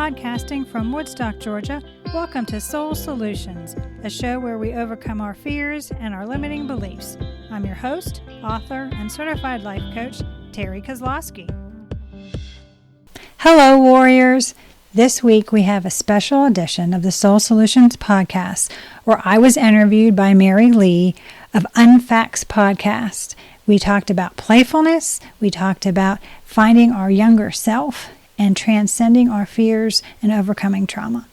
Podcasting from Woodstock, Georgia, welcome to Soul Solutions, a show where we overcome our fears and our limiting beliefs. I'm your host, author, and certified life coach, Terry Kozlowski. Hello, warriors. This week we have a special edition of the Soul Solutions podcast where I was interviewed by Mary Lee of Unfacts Podcast. We talked about playfulness, we talked about finding our younger self, and transcending our fears and overcoming trauma.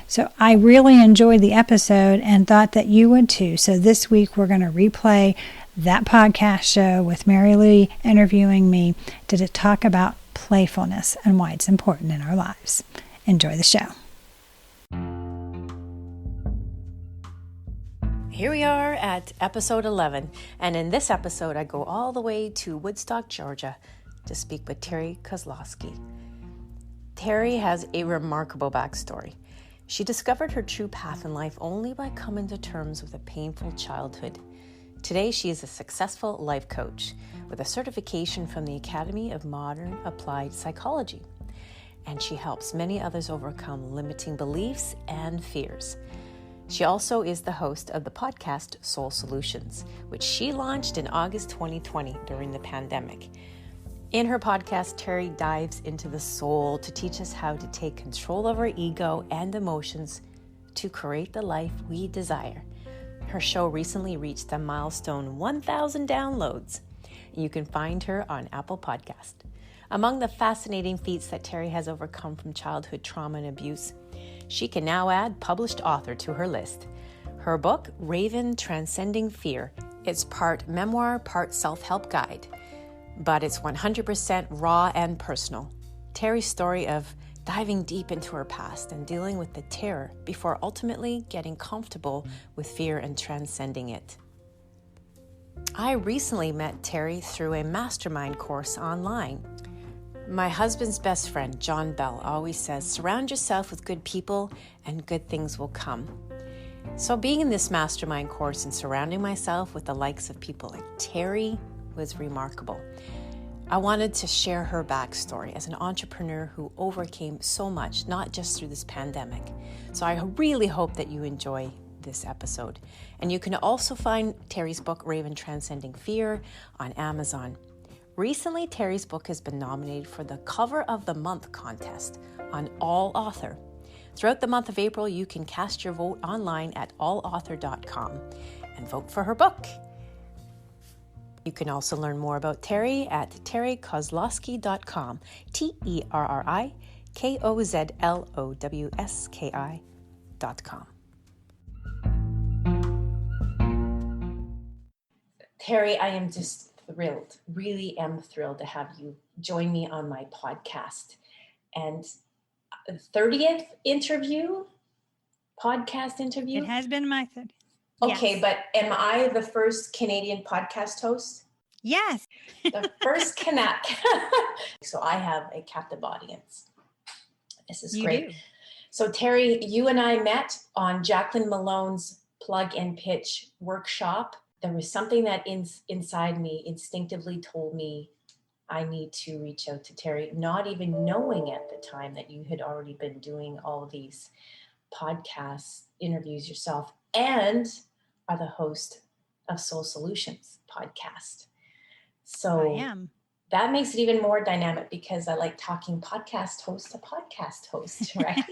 So I really enjoyed the episode and thought that you would too. So this week we're going to replay that podcast show with Mary Lee interviewing me to talk about playfulness and why it's important in our lives. Enjoy the show. Here we are at episode 11, and in this episode I go all the way to Woodstock, Georgia to speak with Terry Kozlowski. Terry has a remarkable backstory. She discovered her true path in life only by coming to terms with a painful childhood. Today she is a successful life coach with a certification from the Academy of Modern Applied Psychology, and she helps many others overcome limiting beliefs and fears. She also is the host of the podcast Soul Solutions, which she launched in August 2020 during the pandemic. In her podcast, Terry dives into the soul to teach us how to take control of our ego and emotions to create the life we desire. Her show recently reached a milestone 1,000 downloads. You can find her on Apple Podcast. Among the fascinating feats that Terry has overcome from childhood trauma and abuse, she can now add published author to her list. Her book, Raven Transcending Fear, it's part memoir, part self-help guide, but it's 100% raw and personal. Terry's story of diving deep into her past and dealing with the terror before ultimately getting comfortable with fear and transcending it. I recently met Terry through a mastermind course online. My husband's best friend, John Bell, always says, surround yourself with good people and good things will come. So being in this mastermind course and surrounding myself with the likes of people like Terry was remarkable. I wanted to share her backstory as an entrepreneur who overcame so much, not just through this pandemic. So I really hope that you enjoy this episode. And you can also find Terry's book, Raven Transcending Fear, on Amazon. Recently, Terry's book has been nominated for the Cover of the Month contest on All Author. Throughout the month of April, you can cast your vote online at allauthor.com and vote for her book. You can also learn more about Terry at terrykozlowski.com, TerryKozlowski.com. Terry, I am just thrilled, really am thrilled to have you join me on my podcast. And 30th podcast interview? It has been my third. Okay, Yes. but am I the first Canadian podcast host? Yes. The first Canuck. So I have a captive audience. This is great. Do. So Terry, you and I met on Jacqueline Malone's Plug and Pitch workshop. There was something that inside me instinctively told me I need to reach out to Terry, not even knowing at the time that you had already been doing all of these podcast interviews yourself and are the host of Soul Solutions podcast. So I am. That makes it even more dynamic because I like talking podcast host to podcast host, right?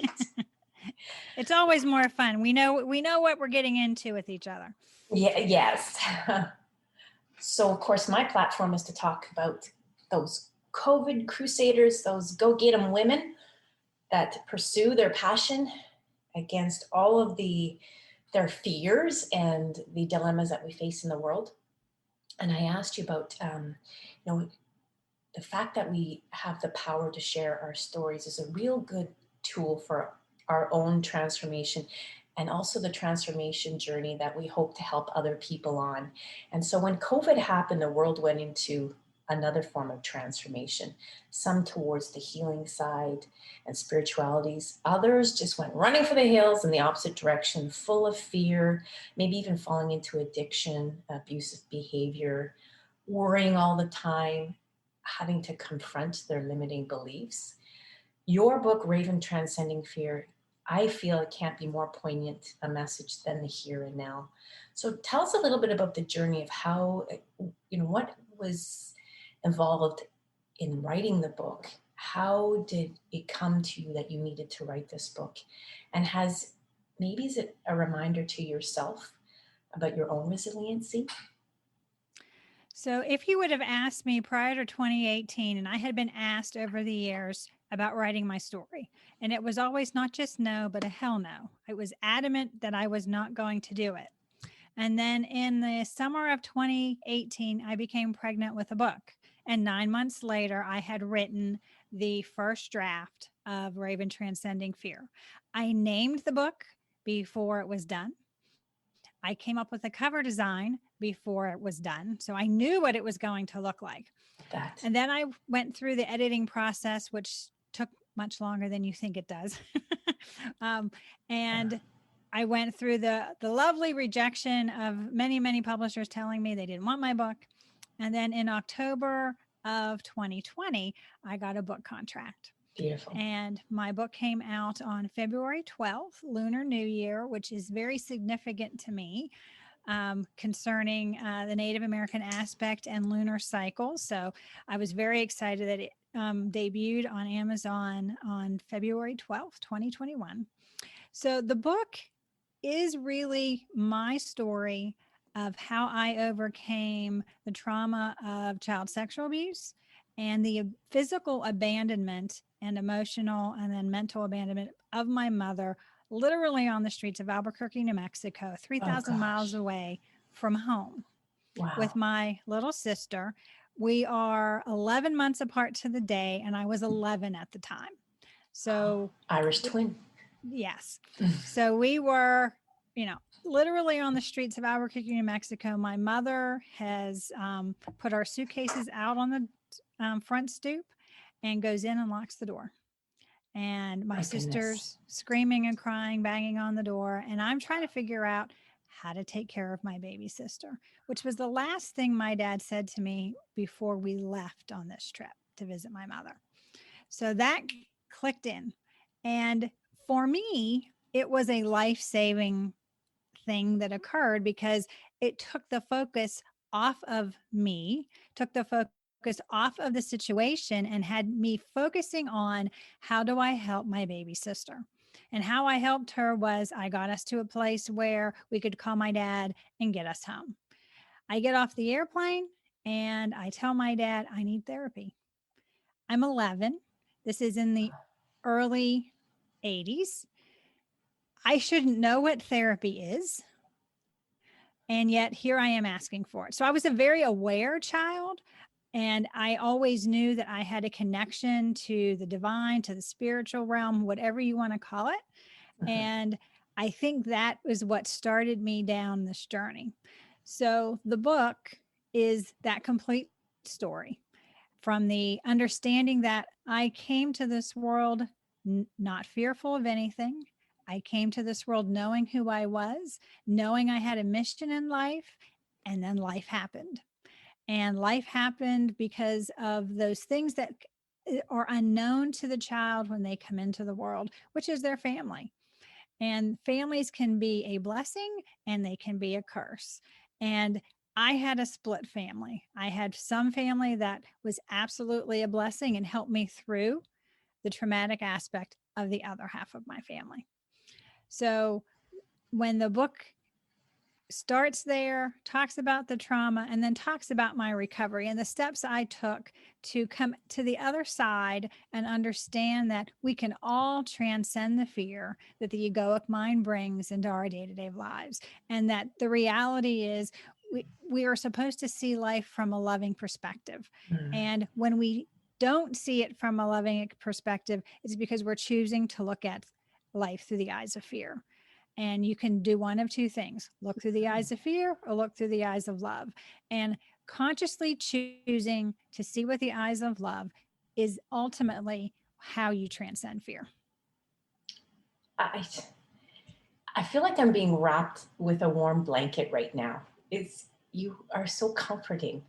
It's always more fun. We know what we're getting into with each other. Yeah, yes. So of course my platform is to talk about those COVID crusaders, those go get 'em women that pursue their passion against all of their fears and the dilemmas that we face in the world. And I asked you about, the fact that we have the power to share our stories is a real good tool for our own transformation and also the transformation journey that we hope to help other people on. And so when COVID happened, the world went into another form of transformation, some towards the healing side and spiritualities. Others just went running for the hills in the opposite direction, full of fear, maybe even falling into addiction, abusive behavior, worrying all the time, having to confront their limiting beliefs. Your book, Raven Transcending Fear, I feel it can't be more poignant a message than the here and now. So tell us a little bit about the journey of how, what was involved in writing the book. How did it come to you that you needed to write this book? And is it a reminder to yourself about your own resiliency? So, if you would have asked me prior to 2018, and I had been asked over the years about writing my story, and it was always not just no, but a hell no. It was adamant that I was not going to do it. And then in the summer of 2018, I became pregnant with a book. And 9 months later, I had written the first draft of Raven Transcending Fear. I named the book before it was done. I came up with a cover design before it was done. So I knew what it was going to look like. That. And then I went through the editing process, which took much longer than you think it does. And I went through the lovely rejection of many, many publishers telling me they didn't want my book. And then in October of 2020, I got a book contract. Beautiful. And my book came out on February 12th, Lunar New Year, which is very significant to me concerning the Native American aspect and lunar cycle. So I was very excited that it debuted on Amazon on February 12th, 2021. So the book is really my story of how I overcame the trauma of child sexual abuse and the physical abandonment and emotional and then mental abandonment of my mother, literally on the streets of Albuquerque, New Mexico, 3,000 miles away from home. Wow. With my little sister. We are 11 months apart to the day, and I was 11 at the time. So Irish twin. Yes. So we were, literally on the streets of Albuquerque, New Mexico. My mother has put our suitcases out on the front stoop and goes in and locks the door. And my sister's screaming and crying, banging on the door. And I'm trying to figure out how to take care of my baby sister, which was the last thing my dad said to me before we left on this trip to visit my mother. So that clicked in. And for me, it was a life-saving thing that occurred because it took the focus off of me, took the focus off of the situation, and had me focusing on how do I help my baby sister. And how I helped her was I got us to a place where we could call my dad and get us home. I get off the airplane and I tell my dad, I need therapy. I'm 11. This is in the early 80s. I shouldn't know what therapy is. And yet here I am asking for it. So I was a very aware child. And I always knew that I had a connection to the divine, to the spiritual realm, whatever you want to call it. And I think that was what started me down this journey. So the book is that complete story from the understanding that I came to this world not fearful of anything. I came to this world knowing who I was, knowing I had a mission in life, and then life happened. And life happened because of those things that are unknown to the child when they come into the world, which is their family. And families can be a blessing and they can be a curse. And I had a split family. I had some family that was absolutely a blessing and helped me through the traumatic aspect of the other half of my family. So when the book starts there, talks about the trauma, and then talks about my recovery and the steps I took to come to the other side and understand that we can all transcend the fear that the egoic mind brings into our day-to-day lives. And that the reality is we are supposed to see life from a loving perspective. And when we don't see it from a loving perspective, it's because we're choosing to look at life through the eyes of fear. And you can do one of two things: look through the eyes of fear or look through the eyes of love. And consciously choosing to see with the eyes of love is ultimately how you transcend fear. I feel like I'm being wrapped with a warm blanket right now. You are so comforting.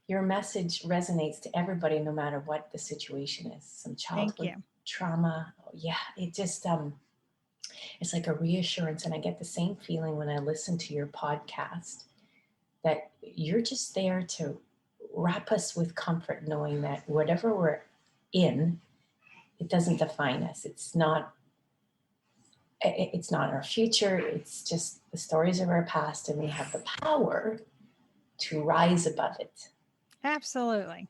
Your message resonates to everybody, no matter what the situation is. Some childhood trauma. Yeah, it just it's like a reassurance, and I get the same feeling when I listen to your podcast that you're just there to wrap us with comfort, knowing that whatever we're in, it doesn't define us. It's not our future. It's just the stories of our past, and we have the power to rise above it. Absolutely.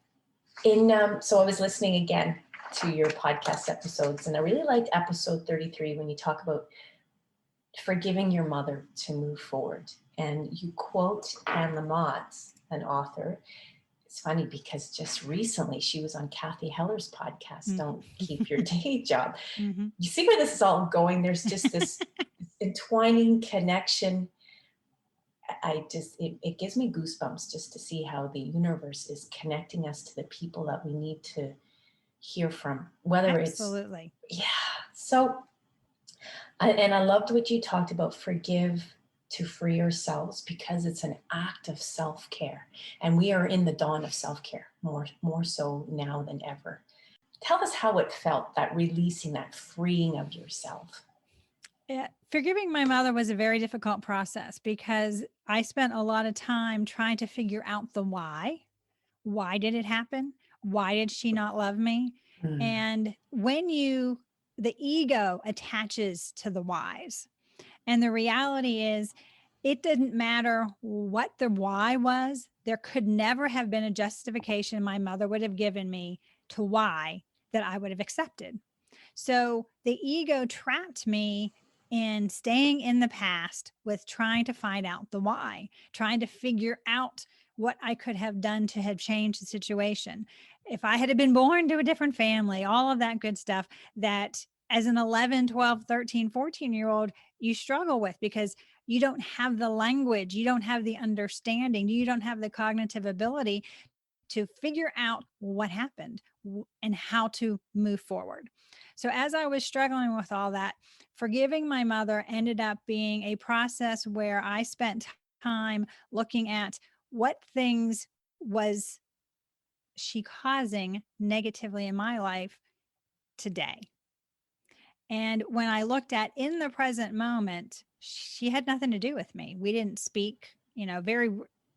So I was listening again to your podcast episodes, and I really liked episode 33 when you talk about forgiving your mother to move forward. And you quote Anne Lamott, an author. It's funny because just recently she was on Kathy Heller's podcast, Don't Keep Your Day Job. Mm-hmm. You see where this is all going? There's just this entwining connection. It gives me goosebumps just to see how the universe is connecting us to the people that we need to hear from, whether Absolutely. So, and I loved what you talked about, forgive to free ourselves, because it's an act of self-care, and we are in the dawn of self-care more so now than ever. Tell us how it felt, that releasing, that freeing of yourself. Forgiving my mother was a very difficult process because I spent a lot of time trying to figure out the why. Why did it happen? Why did she not love me? And when the ego attaches to the whys, and the reality is, it didn't matter what the why was. There could never have been a justification my mother would have given me to why that I would have accepted. So the ego trapped me in staying in the past with trying to find out the why, trying to figure out what I could have done to have changed the situation. If I had been born to a different family, all of that good stuff that as an 11, 12, 13, 14-year-old, you struggle with because you don't have the language, you don't have the understanding, you don't have the cognitive ability to figure out what happened and how to move forward. So as I was struggling with all that, forgiving my mother ended up being a process where I spent time looking at what things was she causing negatively in my life today. And when I looked at in the present moment, she had nothing to do with me. We didn't speak, very,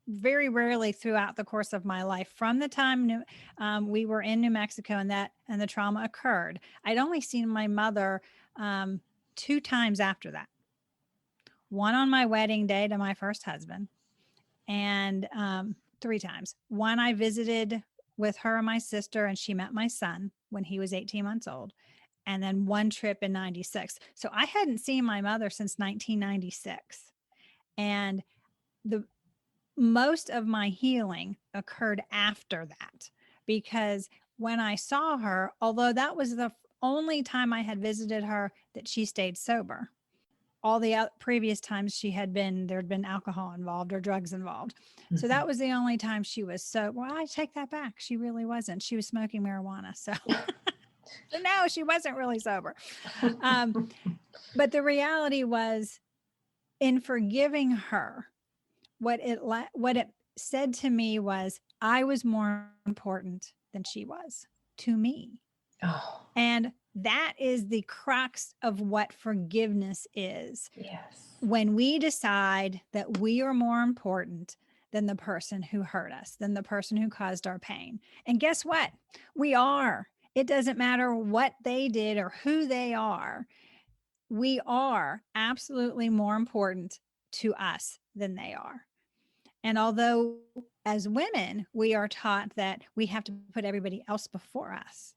very rarely throughout the course of my life. From the time we were in New Mexico and the trauma occurred, I'd only seen my mother 2 times after that. One on my wedding day to my first husband, and 3 times. One I visited with her and my sister, and she met my son when he was 18 months old. And then one trip in 96. So I hadn't seen my mother since 1996. And the most of my healing occurred after that, because when I saw her, although that was the only time I had visited her that she stayed sober, all the previous times there'd been alcohol involved or drugs involved. So that was the only time she was sober. Well, I take that back. She really wasn't. She was smoking marijuana. So no, she wasn't really sober. But the reality was, in forgiving her, what it said to me was, I was more important than she was to me. Oh. And that is the crux of what forgiveness is. Yes. When we decide that we are more important than the person who hurt us, than the person who caused our pain. And guess what? We are. It doesn't matter what they did or who they are. We are absolutely more important to us than they are. And although as women, we are taught that we have to put everybody else before us,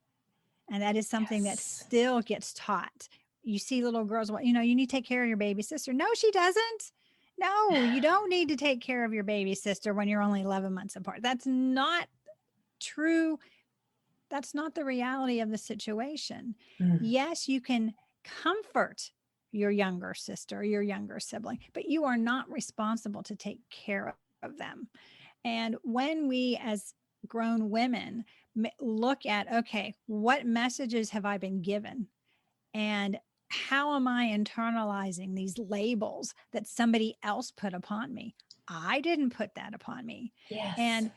and that is something that still gets taught. You see little girls, you need to take care of your baby sister. No, she doesn't. No, you don't need to take care of your baby sister when you're only 11 months apart. That's not true. That's not the reality of the situation. Yes, you can comfort your younger sister, your younger sibling, but you are not responsible to take care of them. And when we as grown women look at, okay, what messages have I been given? And how am I internalizing these labels that somebody else put upon me? I didn't put that upon me. Yes. And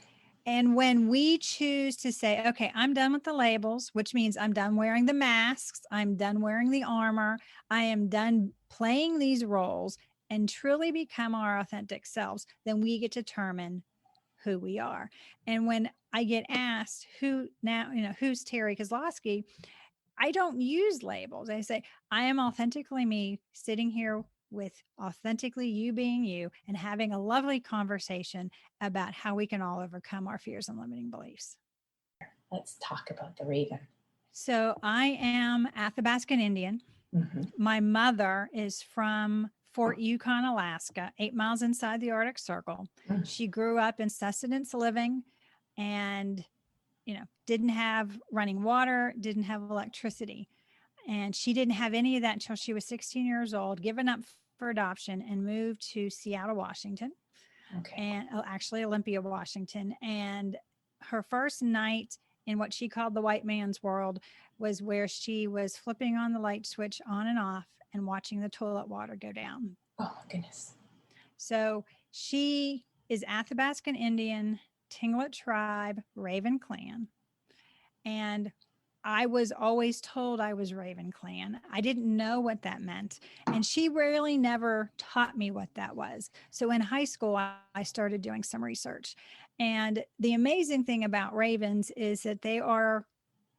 And when we choose to say, okay, I'm done with the labels, which means I'm done wearing the masks, I'm done wearing the armor, I am done playing these roles and truly become our authentic selves, then we get to determine who we are. And when I get asked who now, who's Terry Kozlowski, I don't use labels. I say, I am authentically me sitting here with authentically you being you and having a lovely conversation about how we can all overcome our fears and limiting beliefs. Let's talk about the raven. So I am Athabascan Indian. Mm-hmm. My mother is from Fort Yukon, Alaska, 8 miles inside the Arctic Circle. Mm. She grew up in sustenance living and, didn't have running water, didn't have electricity. And she didn't have any of that until she was 16 years old, given up for adoption and moved to Seattle, Washington. Okay. And actually Olympia, Washington. And her first night in what she called the white man's world was where she was flipping on the light switch on and off and watching the toilet water go down. Oh, my goodness. So she is Athabascan Indian, Tinglet tribe, Raven clan. And I was always told I was Raven clan. I didn't know what that meant. And she really never taught me what that was. So in high school, I started doing some research. And the amazing thing about ravens is that they are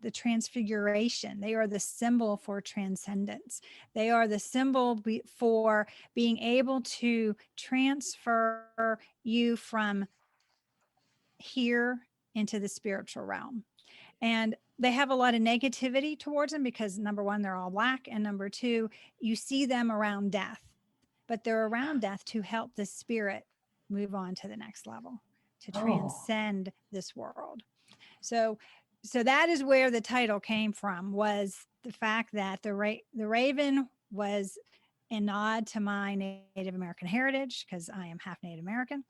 the transfiguration. They are the symbol for transcendence. They are the symbol for being able to transfer you from here into the spiritual realm. And they have a lot of negativity towards them because number one, they're all black. And number two, you see them around death, but they're around death to help the spirit move on to the next level, to transcend this world. So that is where the title came from, was the fact that the raven was a nod to my Native American heritage because I am half Native American.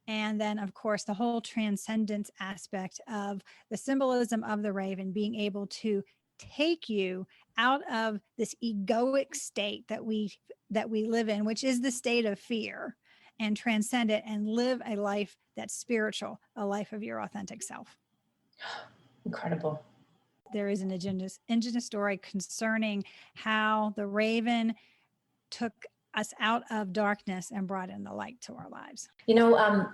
And then, of course, the whole transcendence aspect of the symbolism of the raven being able to take you out of this egoic state that we live in, which is the state of fear, and transcend it and live a life that's spiritual, a life of your authentic self. Incredible. There is an indigenous story concerning how the raven took us out of darkness and brought in the light to our lives.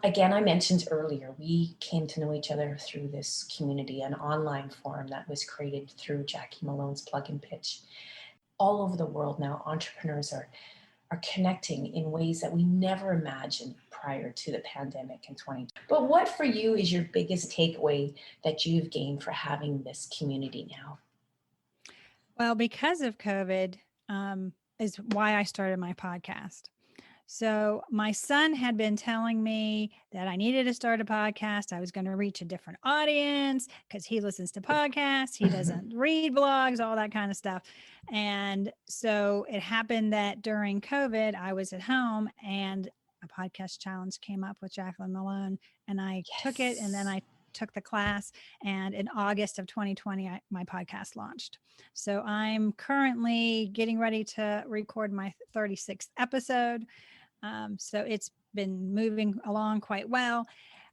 Again, I mentioned earlier, we came to know each other through this community, an online forum that was created through Jackie Malone's Plug and Pitch. All over the world now, entrepreneurs are connecting in ways that we never imagined prior to the pandemic in 2020. But what for you is your biggest takeaway that you've gained for having this community now? Well, because of COVID, is why I started my podcast. So my son had been telling me that I needed to start a podcast. I was going to reach a different audience because he listens to podcasts. He doesn't read blogs, all that kind of stuff. And so it happened that during COVID, I was at home and a podcast challenge came up with Jacqueline Malone, and I took it, and then I took the class, and in August of 2020 my podcast launched. So I'm currently getting ready to record my 36th episode. So it's been moving along quite well,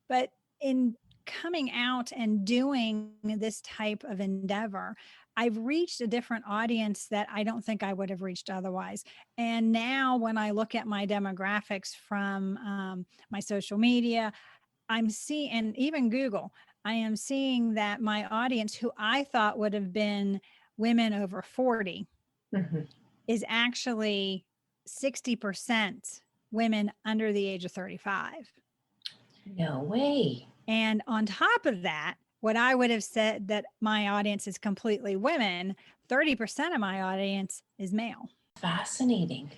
but in coming out and doing this type of endeavor, I've reached a different audience that I don't think I would have reached otherwise. And now when I look at my demographics from my social media, I'm seeing, and even Google, I am seeing that my audience, who I thought would have been women over 40, is actually 60% women under the age of 35. No way. And on top of that, what I would have said that my audience is completely women, 30% of my audience is male. Fascinating.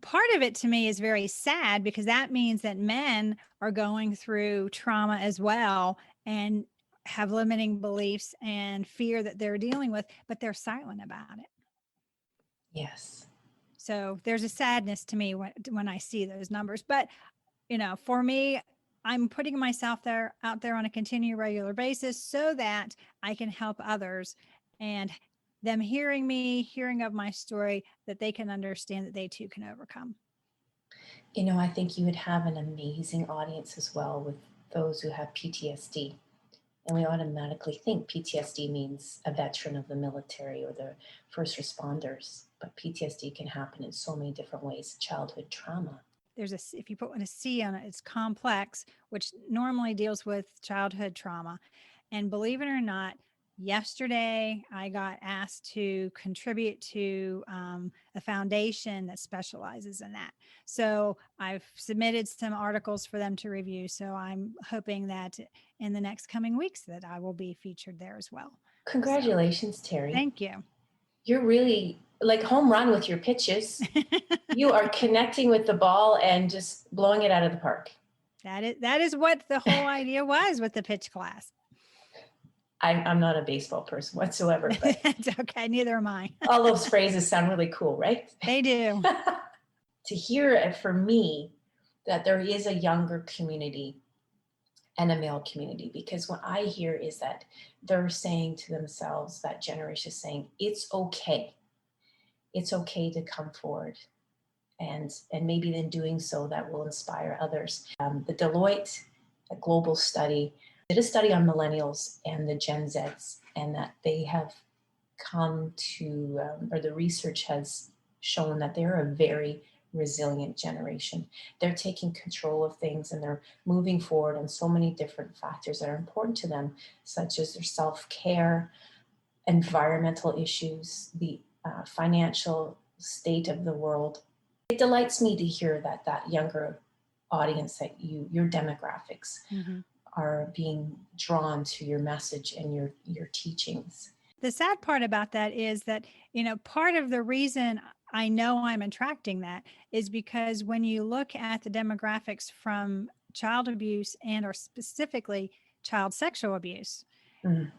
Part of it to me is very sad because that means that men are going through trauma as well and have limiting beliefs and fear that they're dealing with, but they're silent about it. Yes. So there's a sadness to me when I see those numbers. But, for me, I'm putting myself out there on a continual regular basis so that I can help others, and them hearing of my story, that they can understand that they too can overcome. I think you would have an amazing audience as well with those who have PTSD. And we automatically think PTSD means a veteran of the military or the first responders. But PTSD can happen in so many different ways. Childhood trauma. If you put a C on it, it's complex, which normally deals with childhood trauma. And believe it or not, yesterday I got asked to contribute to a foundation that specializes in that. So I've submitted some articles for them to review. So I'm hoping that in the next coming weeks that I will be featured there as well. Congratulations, Terry. Thank you. You're really like home run with your pitches. You are connecting with the ball and just blowing it out of the park. That is what the whole idea was with the pitch class. I'm not a baseball person whatsoever. But it's okay. Neither am I. all those phrases sound really cool, right? They do. To hear it for me that there is a younger community and a male community, because what I hear is that they're saying to themselves, that generation is saying, it's okay. It's okay to come forward. And maybe in doing so, that will inspire others. The Deloitte, a global study, did a study on millennials and the Gen Zs, and that they have come to, or the research has shown that they're a very resilient generation. They're taking control of things and they're moving forward on so many different factors that are important to them, such as their self-care, environmental issues, the financial state of the world. It delights me to hear that younger audience, that your demographics are being drawn to your message and your teachings. The sad part about that is that, part of the reason I know I'm attracting that is because when you look at the demographics from child abuse or specifically child sexual abuse,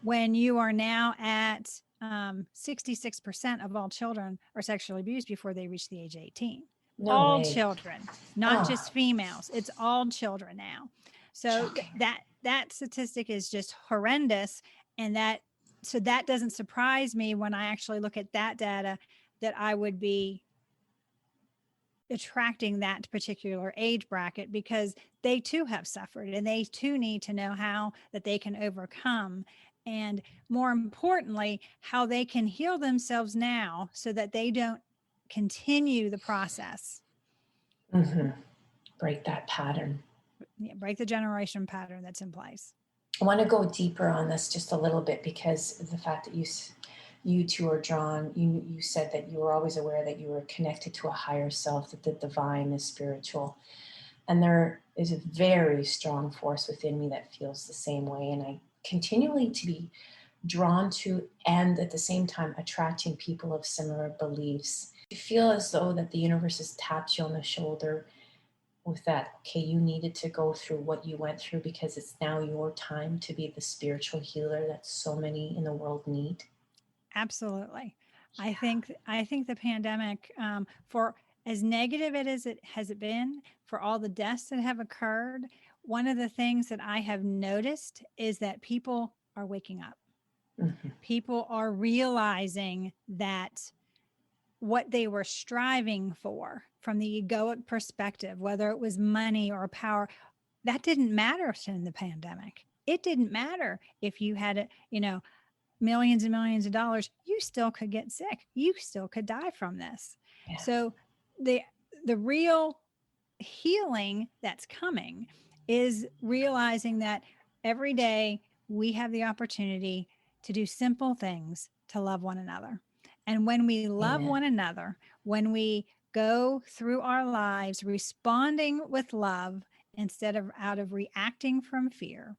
when you are now at 66% of all children are sexually abused before they reach the age of 18. All children, not just females. It's all children now. So that statistic is just horrendous. And that doesn't surprise me when I actually look at that data, that I would be attracting that particular age bracket, because they too have suffered and they too need to know how that they can overcome. And more importantly, how they can heal themselves now so that they don't continue the process. Break that pattern. Yeah, break the generation pattern that's in place. I want to go deeper on this just a little bit, because the fact that you two are drawn, you said that you were always aware that you were connected to a higher self, that the divine is spiritual. And there is a very strong force within me that feels the same way. And I continually to be drawn to, and at the same time attracting people of similar beliefs. You feel as though that the universe has tapped you on the shoulder with that, okay, you needed to go through what you went through because it's now your time to be the spiritual healer that so many in the world need. Absolutely. Yeah. I think the pandemic, for as negative it has been, for all the deaths that have occurred, one of the things that I have noticed is that people are waking up. People are realizing that what they were striving for from the egoic perspective, whether it was money or power, that didn't matter in the pandemic. It didn't matter if you had, millions and millions of dollars, you still could get sick. You still could die from this. Yeah. So the real healing that's coming is realizing that every day we have the opportunity to do simple things to love one another. And when we love one another, when we go through our lives responding with love instead of out of reacting from fear,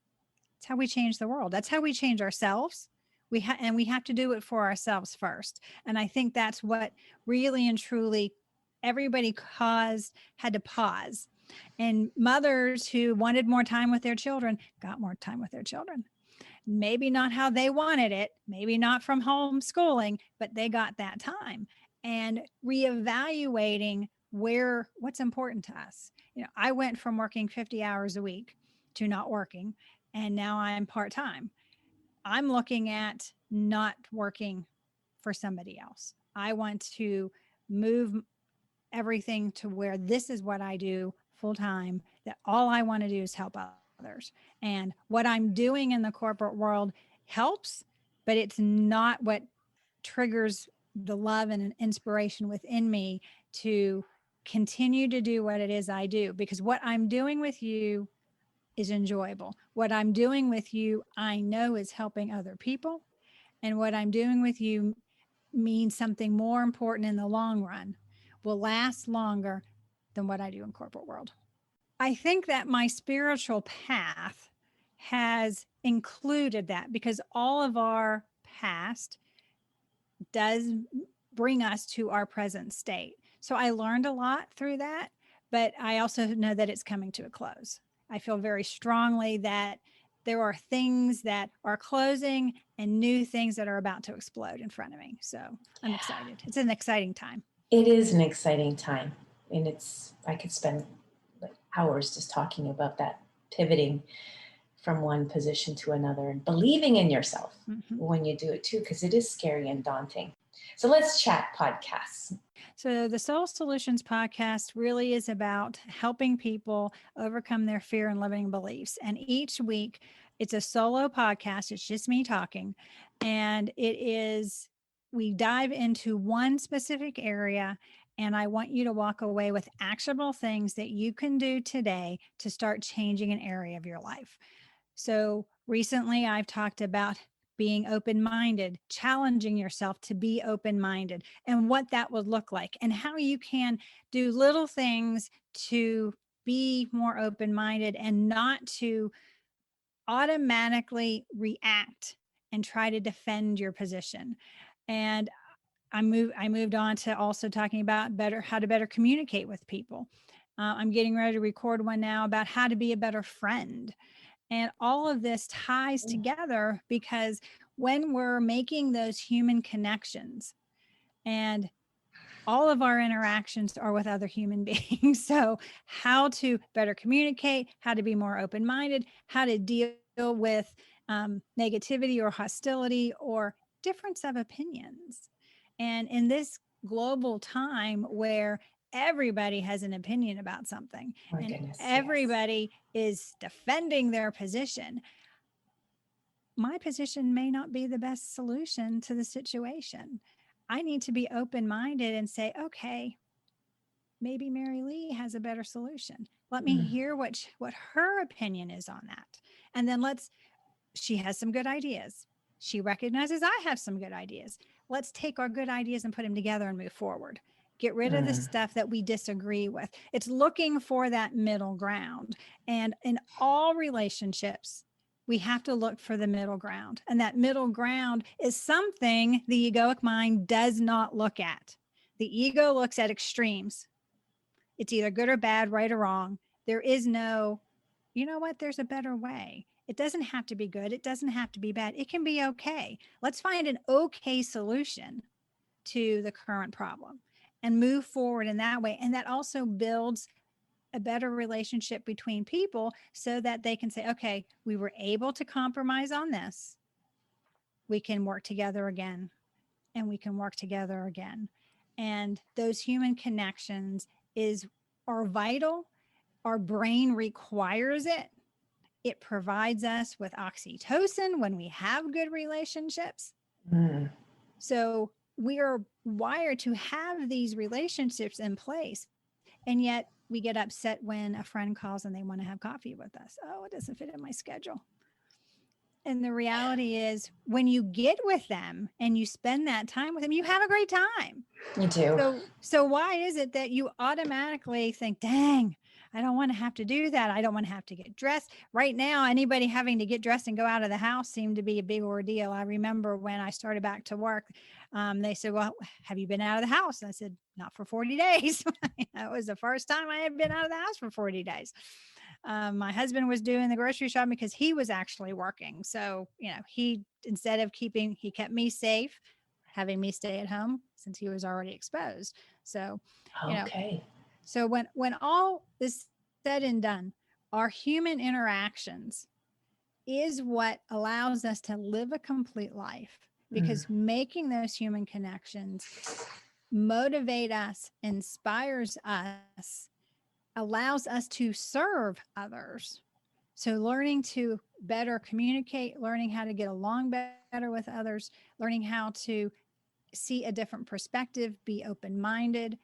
that's how we change the world. That's how we change ourselves. We have to do it for ourselves first. And I think that's what really and truly everybody had to pause. And mothers who wanted more time with their children got more time with their children. Maybe not how they wanted it, maybe not from homeschooling, but they got that time. And reevaluating what's important to us. I went from working 50 hours a week to not working, and now I'm part-time. I'm looking at not working for somebody else. I want to move everything to where this is what I do full time, that all I want to do is help others. others. And what I'm doing in the corporate world helps, but it's not what triggers the love and inspiration within me to continue to do what it is I do. Because what I'm doing with you is enjoyable. What I'm doing with you, I know is helping other people. And what I'm doing with you means something more important in the long run, will last longer than what I do in corporate world. I think that my spiritual path has included that because all of our past does bring us to our present state. So I learned a lot through that, but I also know that it's coming to a close. I feel very strongly that there are things that are closing and new things that are about to explode in front of me. So I'm excited. It's an exciting time. It is an exciting time. And I could spend like hours just talking about that, pivoting from one position to another and believing in yourself when you do it too, because it is scary and daunting. So let's chat podcasts. So the Soul Solutions podcast really is about helping people overcome their fear and limiting beliefs. And each week it's a solo podcast. It's just me talking. And we dive into one specific area. And I want you to walk away with actionable things that you can do today to start changing an area of your life. So recently I've talked about being open-minded, challenging yourself to be open-minded and what that would look like and how you can do little things to be more open-minded and not to automatically react and try to defend your position. And I moved on to also talking about how to better communicate with people. I'm getting ready to record one now about how to be a better friend. And all of this ties together because when we're making those human connections, and all of our interactions are with other human beings. So how to better communicate, how to be more open-minded, how to deal with negativity or hostility or difference of opinions. And in this global time where everybody has an opinion about something everybody is defending their position, my position may not be the best solution to the situation. I need to be open-minded and say, okay, maybe Mary Lee has a better solution. Let me hear what her opinion is on that. And then she has some good ideas. She recognizes I have some good ideas. Let's take our good ideas and put them together and move forward. Get rid of the stuff that we disagree with. It's looking for that middle ground. And in all relationships, we have to look for the middle ground. And that middle ground is something the egoic mind does not look at. The ego looks at extremes. It's either good or bad, right or wrong. There is no, you know what, there's a better way. It doesn't have to be good. It doesn't have to be bad. It can be okay. Let's find an okay solution to the current problem and move forward in that way. And that also builds a better relationship between people so that they can say, okay, we were able to compromise on this. We can work together again, and we can work together again. And those human connections are vital. Our brain requires it. It provides us with oxytocin when we have good relationships. So we are wired to have these relationships in place. And yet we get upset when a friend calls and they want to have coffee with us. Oh, it doesn't fit in my schedule. And the reality is when you get with them and you spend that time with them, you have a great time. You do. So why is it that you automatically think, dang, I don't want to have to do that. I don't want to have to get dressed. Right now, anybody having to get dressed and go out of the house seemed to be a big ordeal. I remember when I started back to work, they said, well, have you been out of the house? And I said, not for 40 days. That was the first time I had been out of the house for 40 days. My husband was doing the grocery shopping because he was actually working. So, he kept me safe, having me stay at home since he was already exposed. So, Okay. So when all is said and done, our human interactions is what allows us to live a complete life, because making those human connections motivate us, inspires us, allows us to serve others. So learning to better communicate, learning how to get along better with others, learning how to see a different perspective, be open-minded,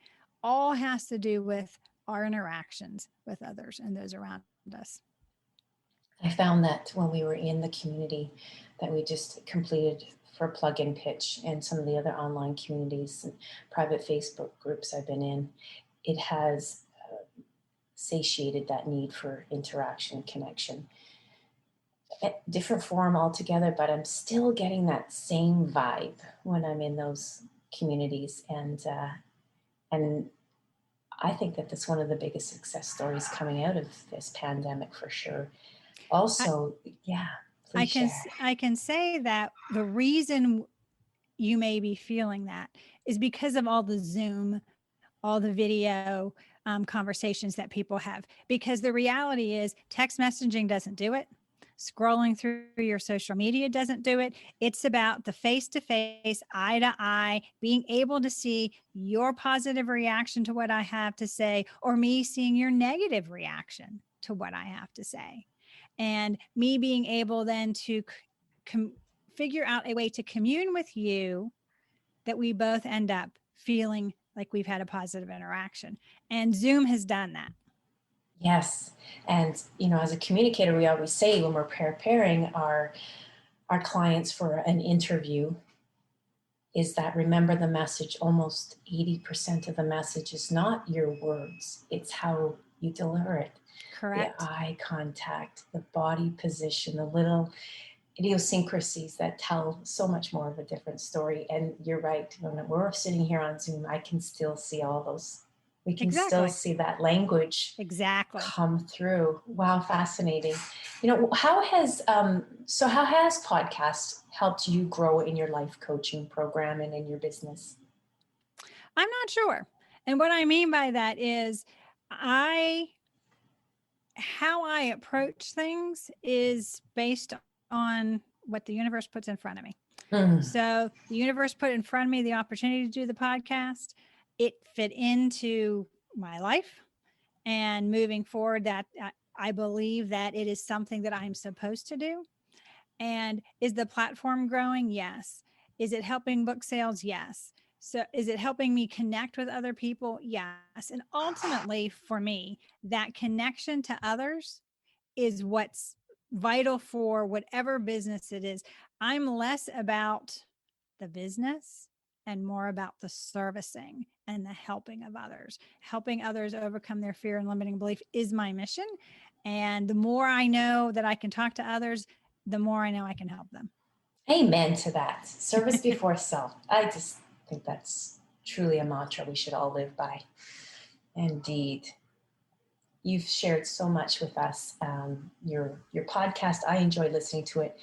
all has to do with our interactions with others and those around us. I found that when we were in the community that we just completed for Plug and Pitch and some of the other online communities and private Facebook groups I've been in, it has satiated that need for interaction, connection. A different form altogether, but I'm still getting that same vibe when I'm in those communities, and I think that that's one of the biggest success stories coming out of this pandemic for sure. I, Also, yeah, I please can share. I can say that the reason you may be feeling that is because of all the Zoom, all the video conversations that people have. Because the reality is, text messaging doesn't do it. Scrolling through your social media doesn't do it. It's about the face to face, eye to eye, being able to see your positive reaction to what I have to say, or me seeing your negative reaction to what I have to say. And me being able then to figure out a way to commune with you that we both end up feeling like we've had a positive interaction. And Zoom has done that. Yes, and as a communicator, we always say when we're preparing our clients for an interview, is that remember the message. Almost 80% of the message is not your words; it's how you deliver it. The Correct. eye contact, the body position, the little idiosyncrasies that tell so much more of a different story. And you're right, when we're sitting here on Zoom, I can still see all those. We can still Exactly. see that language Exactly. come through. Wow, fascinating. How has podcast helped you grow in your life coaching program and in your business? I'm not sure. And what I mean by that is I how I approach things is based on what the universe puts in front of me. Mm. So the universe put in front of me the opportunity to do the podcast. It fit into my life, and moving forward, that I believe that it is something that I'm supposed to do. And is the platform growing? Yes. Is it helping book sales? Yes. So is it helping me connect with other people? Yes. And ultimately for me, that connection to others is what's vital for whatever business it is. I'm less about the business and more about the servicing and the helping of others. Helping others overcome their fear and limiting belief is my mission. And the more I know that I can talk to others, the more I know I can help them. Amen to that. Service before self. I just think that's truly a mantra we should all live by. Indeed. You've shared so much with us. Your podcast, I enjoy listening to it.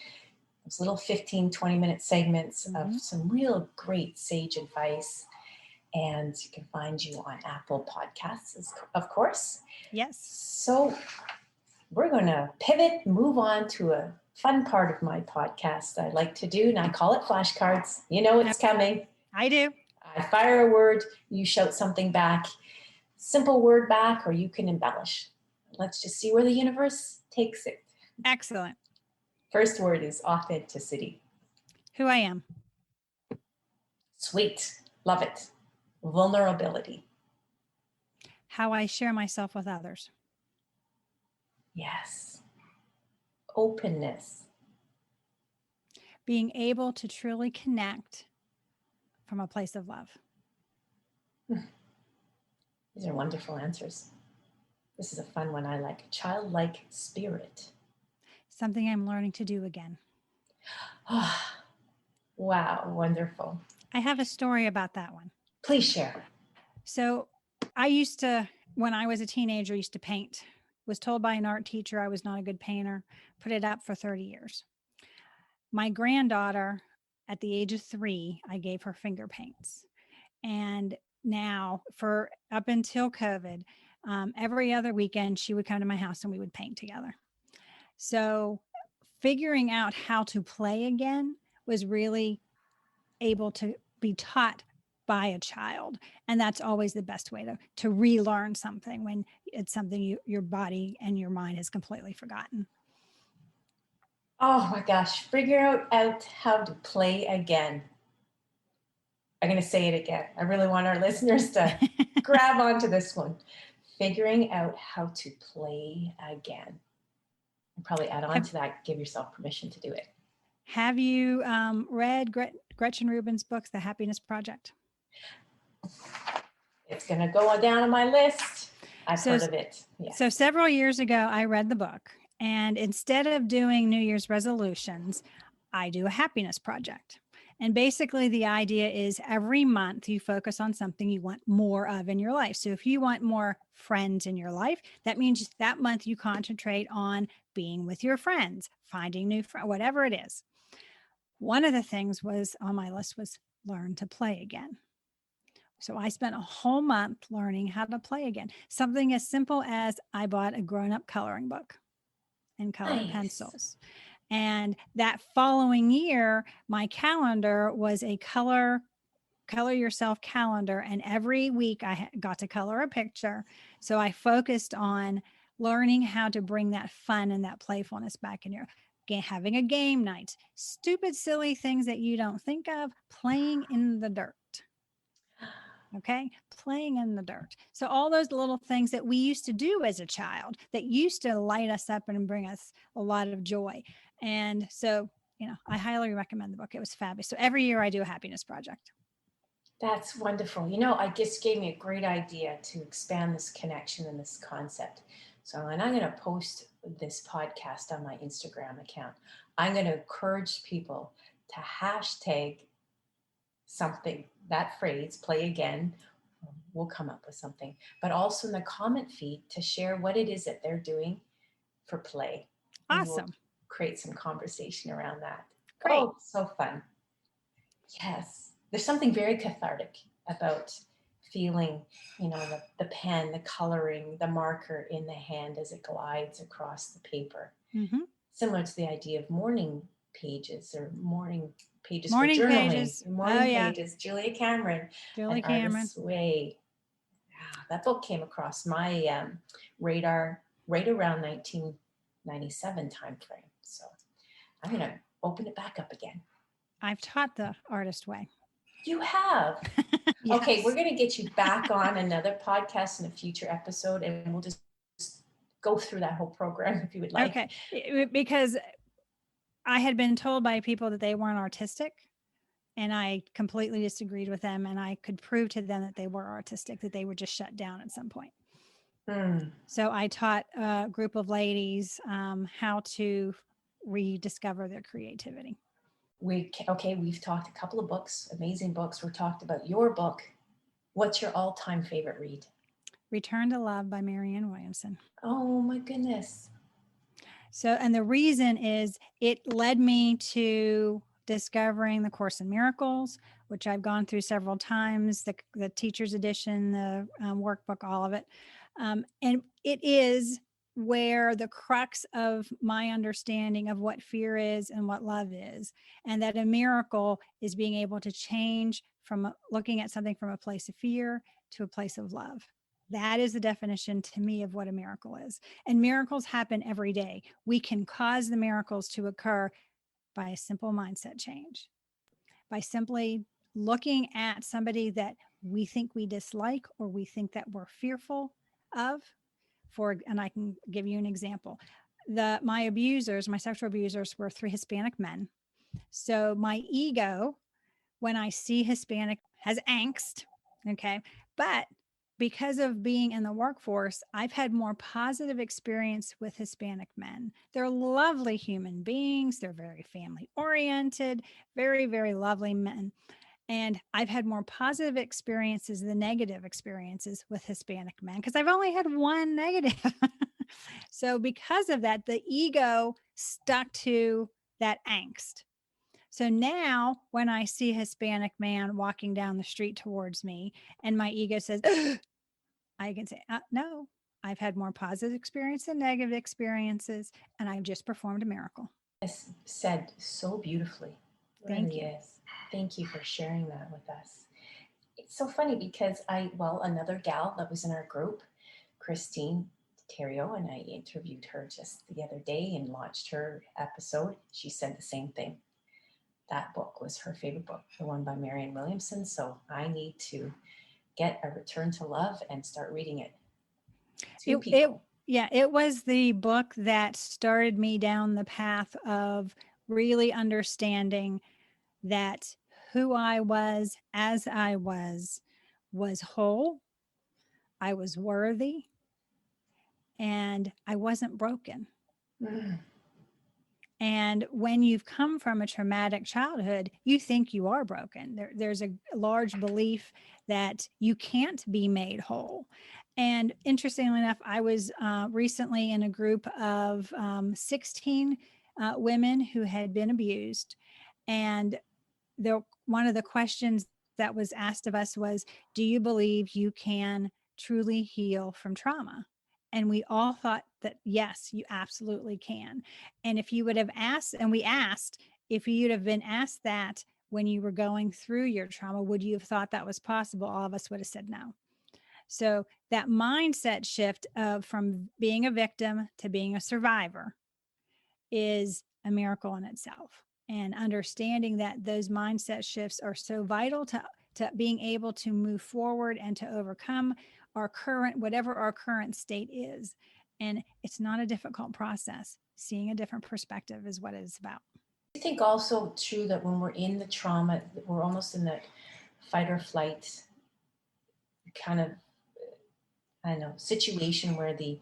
Those little 15, 20-minute segments of Mm-hmm. some real great sage advice. And you can find you on Apple Podcasts, of course. Yes. So we're going to pivot, move on to a fun part of my podcast I like to do, and I call it flashcards. You know it's coming. I do. I fire a word, you shout something back, simple word back, or you can embellish. Let's just see where the universe takes it. Excellent. First word is authenticity. Who I am. Sweet. Love it. Vulnerability. How I share myself with others. Yes. Openness. Being able to truly connect from a place of love. These are wonderful answers. This is a fun one I like. Childlike spirit. Something I'm learning to do again. Wow, wonderful. I have a story about that one. Please share. So I used to, when I was a teenager, used to paint. Was told by an art teacher I was not a good painter. Put it up for 30 years. My granddaughter, at the age of 3, I gave her finger paints. And now, for up until COVID, every other weekend she would come to my house and we would paint together. So figuring out how to play again was really able to be taught by a child. And that's always the best way to relearn something when it's something your body and your mind has completely forgotten. Oh my gosh, figure out how to play again. I'm going to say it again. I really want our listeners to grab onto this one. Figuring out how to play again. And probably add on Have, to that, give yourself permission to do it. have you read Gretchen Rubin's books, The Happiness Project? It's going to go down on my list. I've heard of it. Yes. So several years ago, I read the book, and instead of doing New Year's resolutions, I do a happiness project. And basically, the idea is every month you focus on something you want more of in your life. So if you want more friends in your life, that means that month you concentrate on being with your friends, finding new friends, whatever it is. One of the things was on my list was learn to play again. So I spent a whole month learning how to play again. Something as simple as I bought a grown-up coloring book and colored pencils. And that following year, my calendar was a color yourself calendar. And every week I got to color a picture. So I focused on learning how to bring that fun and that playfulness back in your having a game night, stupid, silly things that you don't think of, playing in the dirt. Okay, playing in the dirt. So all those little things that we used to do as a child that used to light us up and bring us a lot of joy. And so, I highly recommend the book. It was fabulous. So every year I do a happiness project. That's wonderful. It just gave me a great idea to expand this connection and this concept. So, and I'm going to post this podcast on my Instagram account. I'm going to encourage people to hashtag something, that phrase, play again. We'll come up with something, but also in the comment feed to share what it is that they're doing for play. And Awesome. we'll create some conversation around that. Great. Oh, so fun. Yes. There's something very cathartic about feeling, the pen, the coloring, the marker in the hand as it glides across the paper. Mm-hmm. Similar to the idea of morning pages or morning pages Morning for journaling. pages. Morning pages. Julia Cameron. Julie and Cameron. Artist's Way. Yeah, that book came across my radar right around 1997 timeframe. So I'm going to open it back up again. I've taught the Artist Way. You have. Yes. Okay, we're going to get you back on another podcast in a future episode, and we'll just go through that whole program if you would like. Okay, because I had been told by people that they weren't artistic, and I completely disagreed with them, and I could prove to them that they were artistic, that they were just shut down at some point. So I taught a group of ladies how to rediscover their creativity. We've talked a couple of books, amazing books. We've talked about your book. What's your all-time favorite read? Return to Love by Marianne Williamson. Oh my goodness. So, and the reason is it led me to discovering the Course in Miracles, which I've gone through several times, the teacher's edition, the workbook, all of it. And it is where the crux of my understanding of what fear is and what love is, and that a miracle is being able to change from looking at something from a place of fear to a place of love. That is the definition to me of what a miracle is. And miracles happen every day. We can cause the miracles to occur by a simple mindset change, by simply looking at somebody that we think we dislike or we think that we're fearful of. And I can give you an example. My sexual abusers were 3 Hispanic men. So my ego, when I see Hispanic, has angst. Okay. But because of being in the workforce, I've had more positive experience with Hispanic men. They're lovely human beings. They're very family oriented, very, very lovely men. And I've had more positive experiences than negative experiences with Hispanic men because I've only had one negative. So because of that, the ego stuck to that angst. So now when I see a Hispanic man walking down the street towards me and my ego says, I can say, no, I've had more positive experience than negative experiences, and I've just performed a miracle. It's said so beautifully. Thank you. Is. Thank you for sharing that with us. It's so funny because another gal that was in our group, Christine, Terrio, and I interviewed her just the other day and launched her episode. She said the same thing. That book was her favorite book, the one by Marianne Williamson. So I need to get A Return to Love and start reading it to people. It was the book that started me down the path of really understanding that who I was as I was whole, I was worthy, and I wasn't broken. Mm. And when you've come from a traumatic childhood, you think you are broken. There's a large belief that you can't be made whole. And interestingly enough, I was recently in a group of 16 women who had been abused. And one of the questions that was asked of us was, do you believe you can truly heal from trauma? And we all thought that, yes, you absolutely can. And if you would have asked, and we asked, if you'd have been asked that when you were going through your trauma, would you have thought that was possible? All of us would have said no. So that mindset shift of from being a victim to being a survivor is a miracle in itself. And understanding that those mindset shifts are so vital to being able to move forward and to overcome whatever our current state is. And it's not a difficult process. Seeing a different perspective is what it's about. I think also true that when we're in the trauma, we're almost in that fight or flight kind of, I don't know, situation where the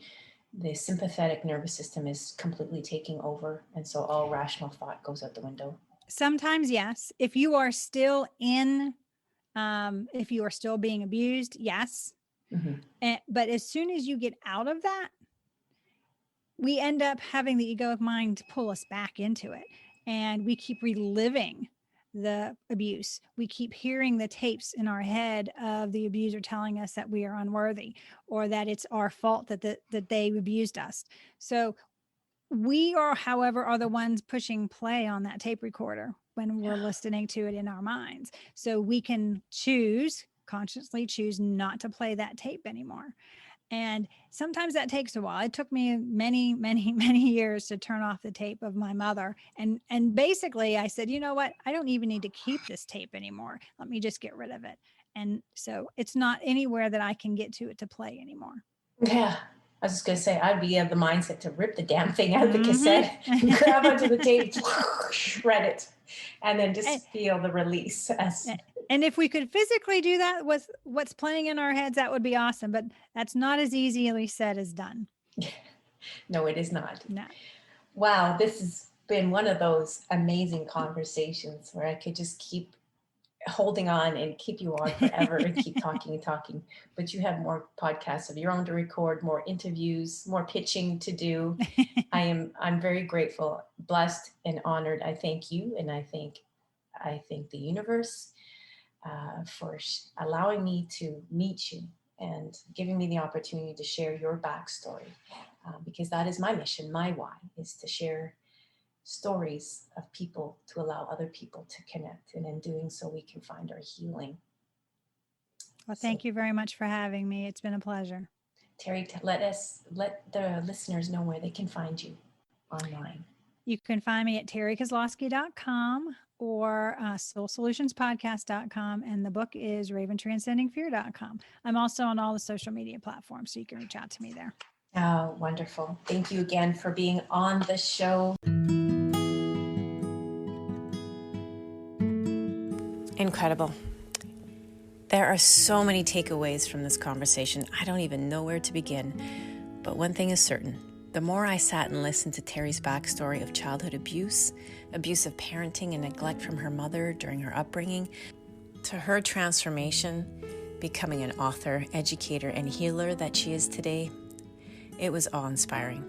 sympathetic nervous system is completely taking over. And so all rational thought goes out the window. Sometimes, yes. If you are still if you are still being abused, yes. Mm-hmm. But as soon as you get out of that, we end up having the egoic mind pull us back into it. And we keep reliving the abuse. We keep hearing the tapes in our head of the abuser telling us that we are unworthy or that it's our fault that they abused us. So we are, however, are the ones pushing play on that tape recorder when we're listening to it in our minds. So we can consciously choose not to play that tape anymore. And sometimes that takes a while. It took me many, many, many years to turn off the tape of my mother. And basically I said, you know what? I don't even need to keep this tape anymore. Let me just get rid of it. And so it's not anywhere that I can get to it to play anymore. Yeah. I was just going to say, I'd be of the mindset to rip the damn thing out of the cassette, grab onto the tape, shred it, and then just feel the release. And if we could physically do that with what's playing in our heads, that would be awesome. But that's not as easily said as done. No, it is not. No. Wow, this has been one of those amazing conversations where I could just keep holding on and keep you on forever and keep talking and talking. But you have more podcasts of your own to record, more interviews, more pitching to do. I'm very grateful, blessed, and honored. I thank you, and I thank the universe for allowing me to meet you and giving me the opportunity to share your backstory, because that is my mission. My why is to share stories of people to allow other people to connect, and in doing so we can find our healing. Well, thank you very much for having me. It's been a pleasure. Terry, let the listeners know where they can find you online. You can find me at terrykozlowski.com or soulsolutionspodcast.com, and the book is raventranscendingfear.com. I'm also on all the social media platforms, so you can reach out to me there. Oh, wonderful. Thank you again for being on the show. Incredible. There are so many takeaways from this conversation. I don't even know where to begin. But one thing is certain. The more I sat and listened to Terry's backstory of childhood abuse, abusive parenting and neglect from her mother during her upbringing, to her transformation, becoming an author, educator, and healer that she is today, it was awe-inspiring.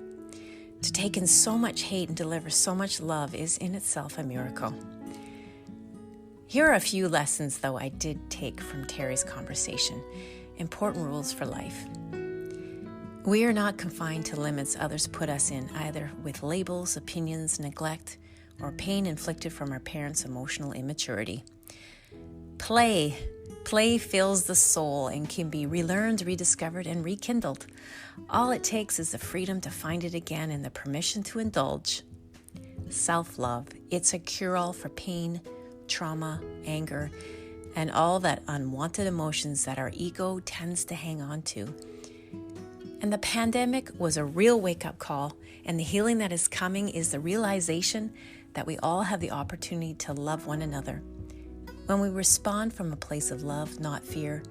To take in so much hate and deliver so much love is in itself a miracle. Here are a few lessons, though, I did take from Terry's conversation. Important rules for life. We are not confined to limits others put us in, either with labels, opinions, neglect, or pain inflicted from our parents' emotional immaturity. Play Play fills the soul and can be relearned, rediscovered, and rekindled. All it takes is the freedom to find it again and the permission to indulge. Self-love, it's a cure-all for pain, trauma, anger, and all that unwanted emotions that our ego tends to hang on to. And the pandemic was a real wake-up call, and the healing that is coming is the realization that we all have the opportunity to love one another. When we respond from a place of love, not fear,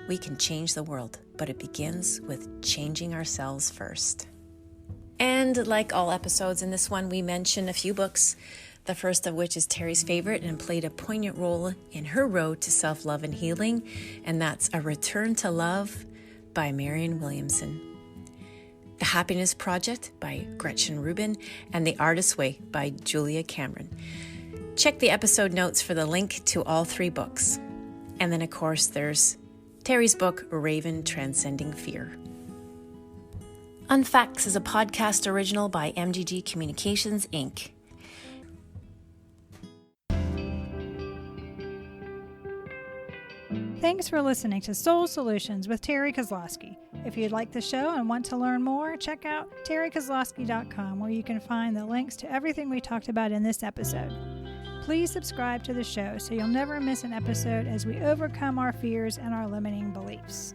we can change the world, but it begins with changing ourselves first. And like all episodes in this one, we mention a few books, the first of which is Terry's favorite and played a poignant role in her road to self-love and healing, and that's A Return to Love by Marianne Williamson. The Happiness Project by Gretchen Rubin, and The Artist's Way by Julia Cameron. Check the episode notes for the link to all three books. And then, of course, there's Terry's book, Raven Transcending Fear. Unfacts is a podcast original by MGG Communications, Inc. Thanks for listening to Soul Solutions with Terry Kozlowski. If you'd like the show and want to learn more, check out terrykozlowski.com, where you can find the links to everything we talked about in this episode. Please subscribe to the show so you'll never miss an episode as we overcome our fears and our limiting beliefs.